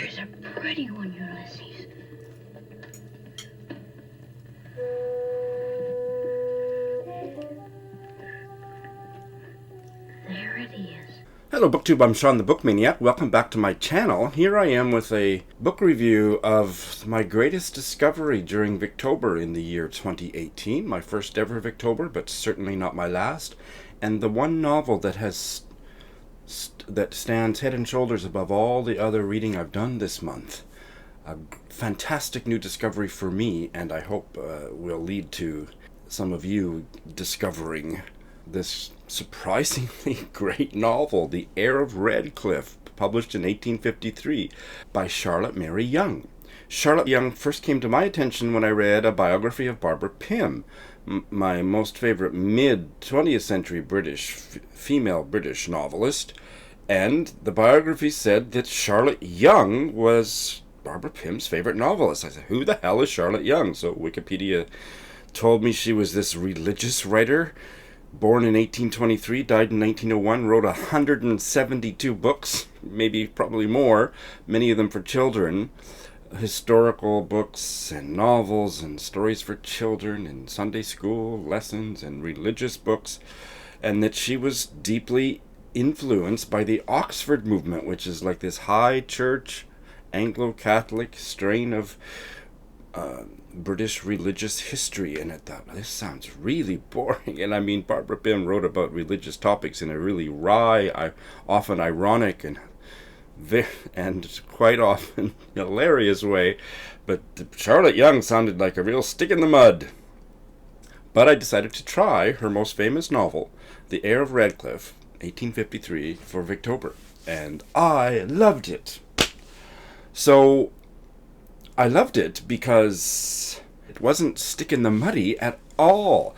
picture's a pretty one, Ulysses. There it is. Hello BookTube, I'm Sean the Book Maniac. Welcome back to my channel. Here I am with a book review of my greatest discovery during Victober in the year 2018. My first ever Victober, but certainly not my last. And the one novel that that stands head and shoulders above all the other reading I've done this month. A fantastic new discovery for me, and I hope will lead to some of you discovering this surprisingly great novel, The Heir of Redclyffe, published in 1853 by Charlotte Mary Yonge. Charlotte Yonge first came to my attention when I read a biography of Barbara Pym, my most favorite mid-20th century female British novelist, and the biography said that Charlotte Yonge was Barbara Pym's favorite novelist. I said, who the hell is Charlotte Yonge? So Wikipedia told me she was this religious writer, born in 1823, died in 1901, wrote 172 books, probably more, many of them for children, historical books and novels and stories for children and Sunday school lessons and religious books, and that she was deeply influenced by the Oxford movement, which is like this high church Anglo-Catholic strain of British religious history. And I thought, this sounds really boring. And I mean, Barbara Pym wrote about religious topics in a really wry, often ironic and quite often hilarious way, but Charlotte Yonge sounded like a real stick in the mud. But I decided to try her most famous novel, The Heir of Redclyffe, 1853, for Victober, and I loved it. So I loved it because it wasn't stick in the muddy at all.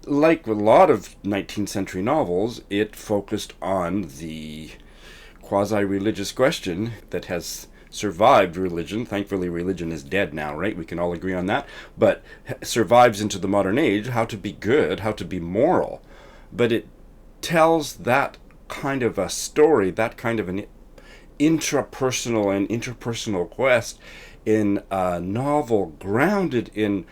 Like a lot of 19th century novels, it focused on the quasi-religious question that has survived religion. Thankfully, religion is dead now, right? We can all agree on that. But survives into the modern age, how to be good, how to be moral. But it tells that kind of a story, that kind of an intrapersonal and interpersonal quest in a novel grounded in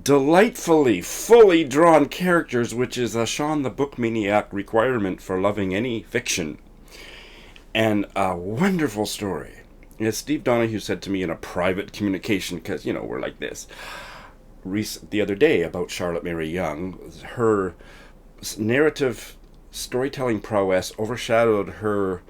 delightfully, fully drawn characters, which is a Sean the Book Maniac requirement for loving any fiction. And a wonderful story. As Steve Donahue said to me in a private communication, because, we're like this, the other day about Charlotte Mary Yonge, her narrative storytelling prowess overshadowed her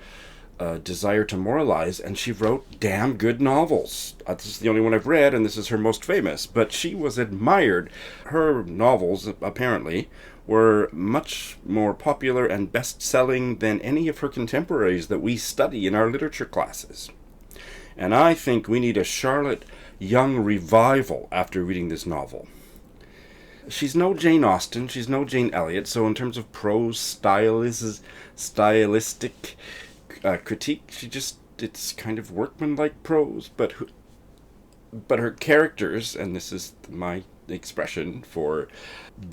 desire to moralize, and she wrote damn good novels. This is the only one I've read, and this is her most famous. But she was admired. Her novels, apparently, were much more popular and best-selling than any of her contemporaries that we study in our literature classes. And I think we need a Charlotte Yonge revival after reading this novel. She's no Jane Austen, she's no Jane Elliott, so in terms of prose stylistic critique, it's kind of workmanlike prose, but her characters, and this is my expression for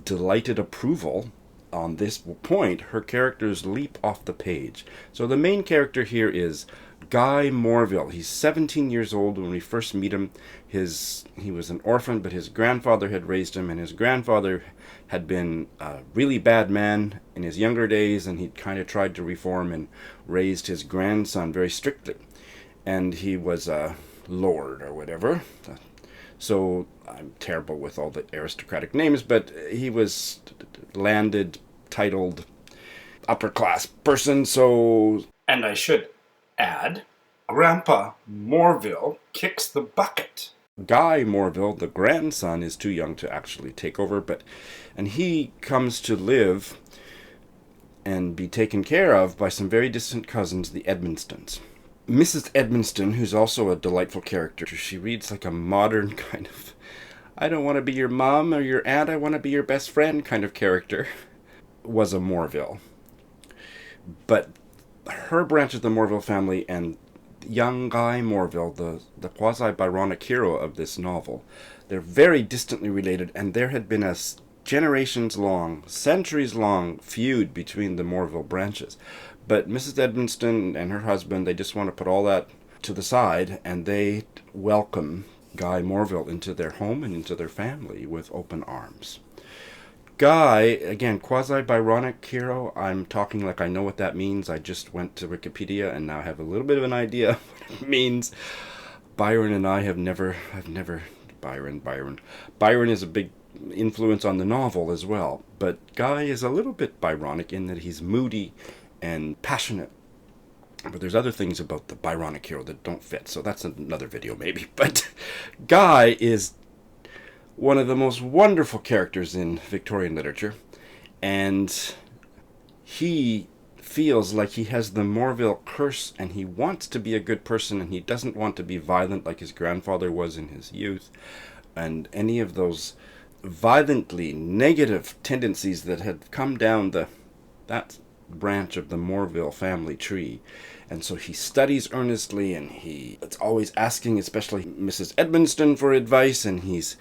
delighted approval on this point, her characters leap off the page. So the main character here is Guy Morville. He's 17 years old when we first meet him. He was an orphan, but his grandfather had raised him, and his grandfather had been a really bad man in his younger days, and he'd kind of tried to reform and raised his grandson very strictly. And he was a lord or whatever. So I'm terrible with all the aristocratic names, but he was landed, titled, upper class person, so... And I should add, Grandpa Morville kicks the bucket. Guy Morville, the grandson, is too young to actually take over, and he comes to live and be taken care of by some very distant cousins, the Edmonstons. Mrs. Edmonston, who's also a delightful character, she reads like a modern kind of, I don't want to be your mom or your aunt, I want to be your best friend kind of character, was a Morville. But her branch of the Morville family and young Guy Morville, the quasi-Byronic hero of this novel, they're very distantly related, and there had been a generations-long, centuries-long feud between the Morville branches. But Mrs. Edmonston and her husband, they just want to put all that to the side, and they welcome Guy Morville into their home and into their family with open arms. Guy, again, quasi-Byronic hero. I'm talking like I know what that means. I just went to Wikipedia and now have a little bit of an idea of what it means. Byron and I have never, Byron is a big influence on the novel as well. But Guy is a little bit Byronic in that he's moody and passionate. But there's other things about the Byronic hero that don't fit, so that's another video maybe. But Guy is one of the most wonderful characters in Victorian literature, and he feels like he has the Morville curse, and he wants to be a good person, and he doesn't want to be violent like his grandfather was in his youth, and any of those violently negative tendencies that had come down that branch of the Morville family tree. And so he studies earnestly, and it's always asking, especially Mrs. Edmonston, for advice, and he's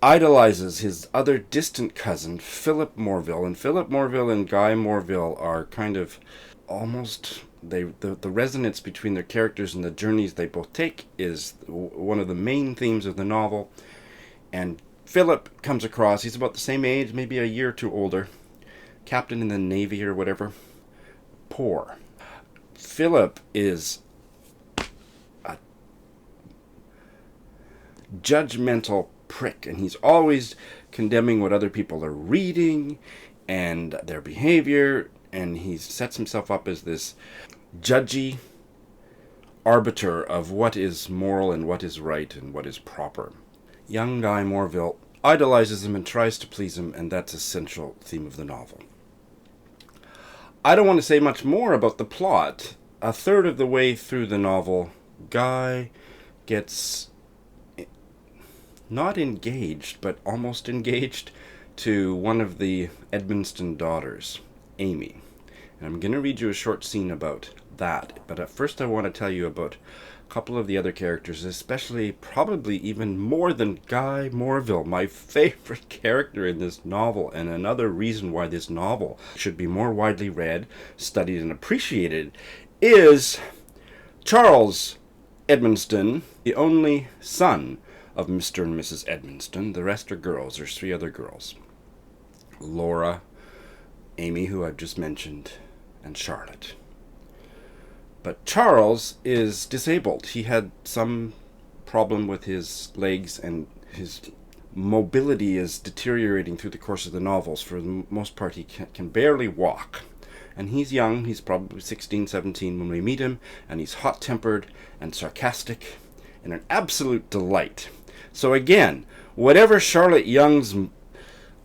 idolizes his other distant cousin, Philip Morville. And Philip Morville and Guy Morville are kind of almost, the resonance between their characters and the journeys they both take is one of the main themes of the novel. And Philip comes across, he's about the same age, maybe a year or two older, captain in the Navy or whatever, poor. Philip is a judgmental prick, and he's always condemning what other people are reading and their behavior, and he sets himself up as this judgy arbiter of what is moral and what is right and what is proper. Young Guy Morville idolizes him and tries to please him, and that's a central theme of the novel. I don't want to say much more about the plot. A third of the way through the novel, Guy gets not engaged, but almost engaged to one of the Edmonston daughters, Amy. And I'm going to read you a short scene about that. But at first I want to tell you about a couple of the other characters, especially probably even more than Guy Morville, my favorite character in this novel, and another reason why this novel should be more widely read, studied, and appreciated, is Charles Edmonston, the only son of Mr. and Mrs. Edmonston. The rest are girls. There's 3 other girls. Laura, Amy, who I've just mentioned, and Charlotte. But Charles is disabled. He had some problem with his legs, and his mobility is deteriorating through the course of the novels. For the most part, he can barely walk. And he's young. He's probably 16, 17 when we meet him, and he's hot-tempered and sarcastic and an absolute delight. So again, whatever Charlotte Yonge's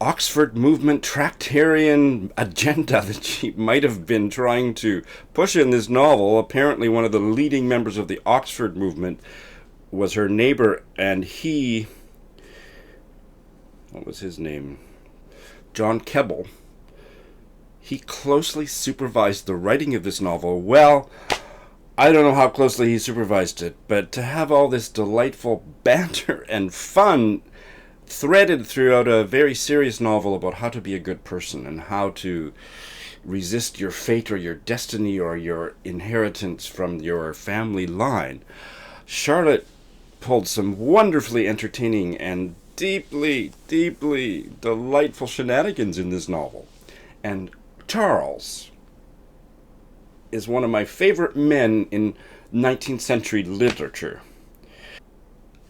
Oxford movement tractarian agenda that she might have been trying to push in this novel, apparently one of the leading members of the Oxford movement was her neighbor, and what was his name? John Keble. He closely supervised the writing of this novel. Well, I don't know how closely he supervised it, but to have all this delightful banter and fun threaded throughout a very serious novel about how to be a good person and how to resist your fate or your destiny or your inheritance from your family line, Charlotte pulled some wonderfully entertaining and deeply, deeply delightful shenanigans in this novel. And Charles is one of my favorite men in 19th century literature.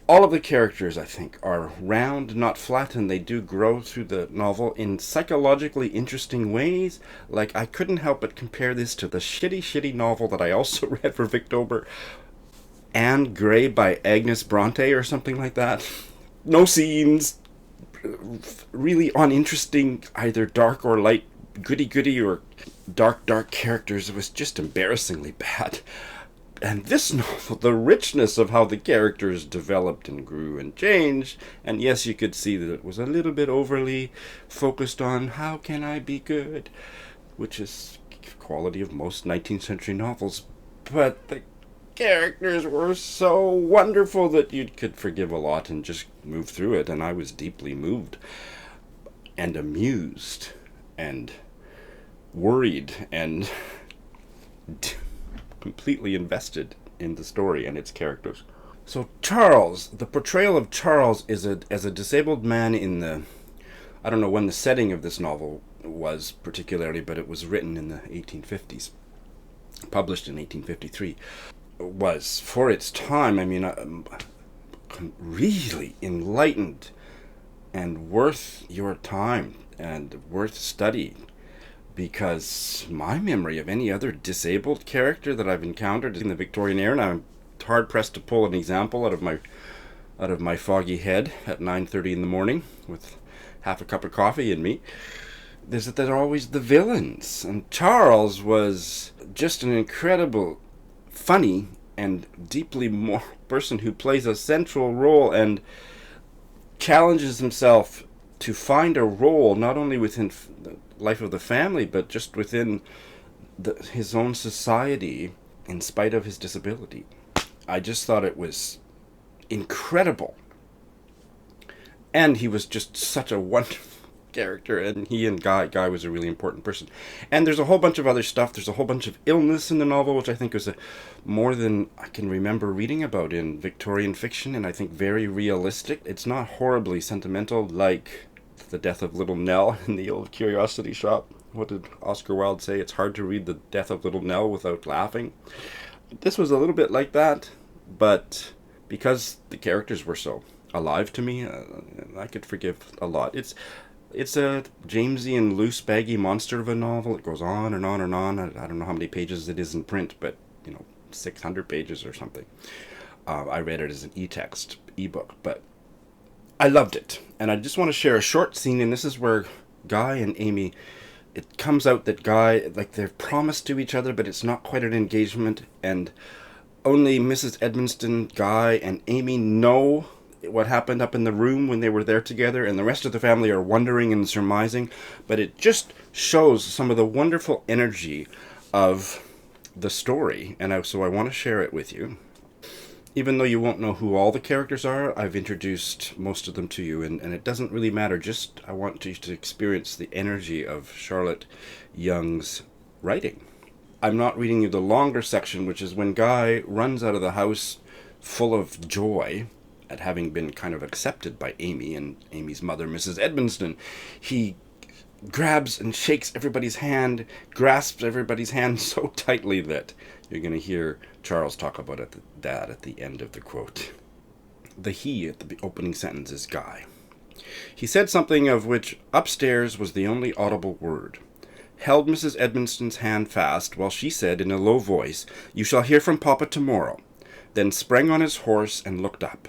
All of the characters, I think, are round, not flat, and they do grow through the novel in psychologically interesting ways. Like, I couldn't help but compare this to the shitty novel that I also read for Victober, Anne Grey by Agnes Bronte or something like that. No scenes, really uninteresting, either dark or light, goody or dark characters. It was just embarrassingly bad. And this novel, the richness of how the characters developed and grew and changed, and yes, you could see that it was a little bit overly focused on how can I be good, which is quality of most 19th century novels, but the characters were so wonderful that you could forgive a lot and just move through it, and I was deeply moved and amused and worried and completely invested in the story and its characters. So Charles, the portrayal of Charles is as a disabled man in the, I don't know when the setting of this novel was particularly, but it was written in the 1850s, published in 1853, was for its time, I mean, really enlightened and worth your time and worth study, because my memory of any other disabled character that I've encountered in the Victorian era, and I'm hard pressed to pull an example out of my foggy head at 9:30 in the morning with half a cup of coffee in me, is that they're always the villains. And Charles was just an incredible, funny, and deeply moral person who plays a central role and challenges himself to find a role not only within the life of the family, but just within his own society in spite of his disability. I just thought it was incredible. And he was just such a wonderful character, and he and Guy was a really important person. And there's a whole bunch of other stuff. There's a whole bunch of illness in the novel, which I think was more than I can remember reading about in Victorian fiction, and I think very realistic. It's not horribly sentimental like the death of Little Nell in the old Curiosity Shop. What did Oscar Wilde say? It's hard to read the death of Little Nell without laughing. This was a little bit like that, but because the characters were so alive to me, I could forgive a lot. It's a Jamesian, loose, baggy monster of a novel. It goes on and on and on. I don't know how many pages it is in print, but 600 pages or something. I read it as an e-text, ebook, but I loved it. And I just want to share a short scene, and this is where Guy and Amy, it comes out that Guy, like, they're promised to each other, but it's not quite an engagement, and only Mrs. Edmonston, Guy, and Amy know what happened up in the room when they were there together, and the rest of the family are wondering and surmising, but it just shows some of the wonderful energy of the story, and so I want to share it with you. Even though you won't know who all the characters are, I've introduced most of them to you, and it doesn't really matter. Just I want you to experience the energy of Charlotte Yonge's writing. I'm not reading you the longer section, which is when Guy runs out of the house full of joy at having been kind of accepted by Amy and Amy's mother, Mrs. Edmonston. He grabs and shakes everybody's hand, grasps everybody's hand so tightly that you're going to hear Charles talk about that at the end of the quote. The he at the opening sentence is Guy. He said something of which upstairs was the only audible word, held Mrs. Edmonston's hand fast while she said in a low voice, "You shall hear from Papa tomorrow," then sprang on his horse and looked up.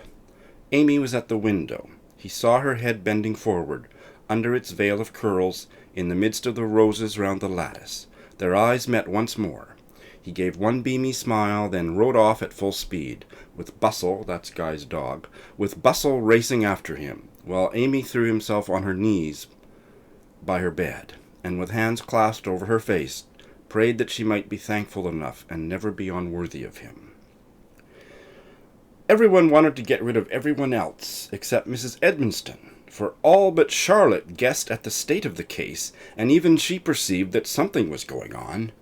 Amy was at the window. He saw her head bending forward, under its veil of curls, in the midst of the roses round the lattice. Their eyes met once more. He gave one beamy smile, then rode off at full speed, with Bustle, that's Guy's dog, with Bustle racing after him, while Amy threw himself on her knees by her bed, and with hands clasped over her face, prayed that she might be thankful enough and never be unworthy of him. Everyone wanted to get rid of everyone else, except Mrs. Edmonston, for all but Charlotte guessed at the state of the case, and even she perceived that something was going on.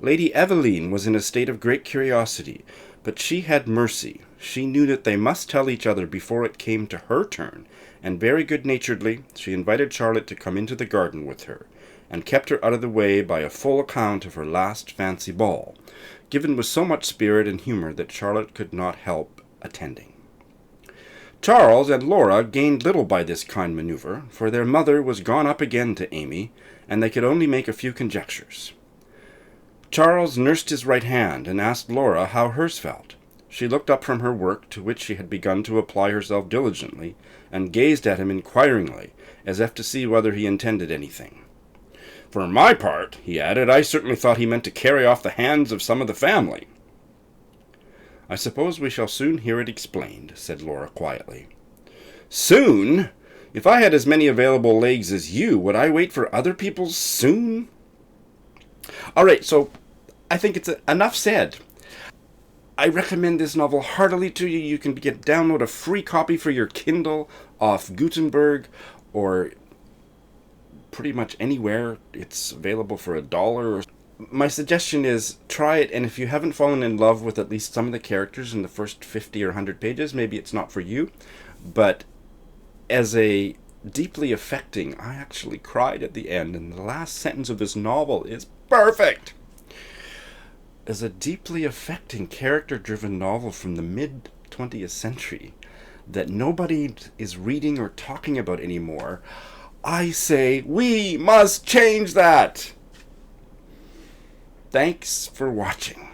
Lady Eveline was in a state of great curiosity, but she had mercy. She knew that they must tell each other before it came to her turn, and very good-naturedly she invited Charlotte to come into the garden with her, and kept her out of the way by a full account of her last fancy ball, given with so much spirit and humour that Charlotte could not help attending. Charles and Laura gained little by this kind manoeuvre, for their mother was gone up again to Amy, and they could only make a few conjectures. Charles nursed his right hand, and asked Laura how hers felt. She looked up from her work, to which she had begun to apply herself diligently, and gazed at him inquiringly, as if to see whether he intended anything. "For my part," he added, "I certainly thought he meant to carry off the hands of some of the family." "I suppose we shall soon hear it explained," said Laura quietly. "Soon? If I had as many available legs as you, would I wait for other people's soon?" All right, so I think it's enough said. I recommend this novel heartily to you. You can download a free copy for your Kindle off Gutenberg or pretty much anywhere. It's available for $1. my suggestion is try it, and if you haven't fallen in love with at least some of the characters in the first 50 or 100 pages, maybe it's not for you. But as a deeply affecting, I actually cried at the end, and the last sentence of this novel is perfect. As a deeply affecting, character-driven novel from the mid-20th century that nobody is reading or talking about anymore, I say we must change that. Thanks for watching.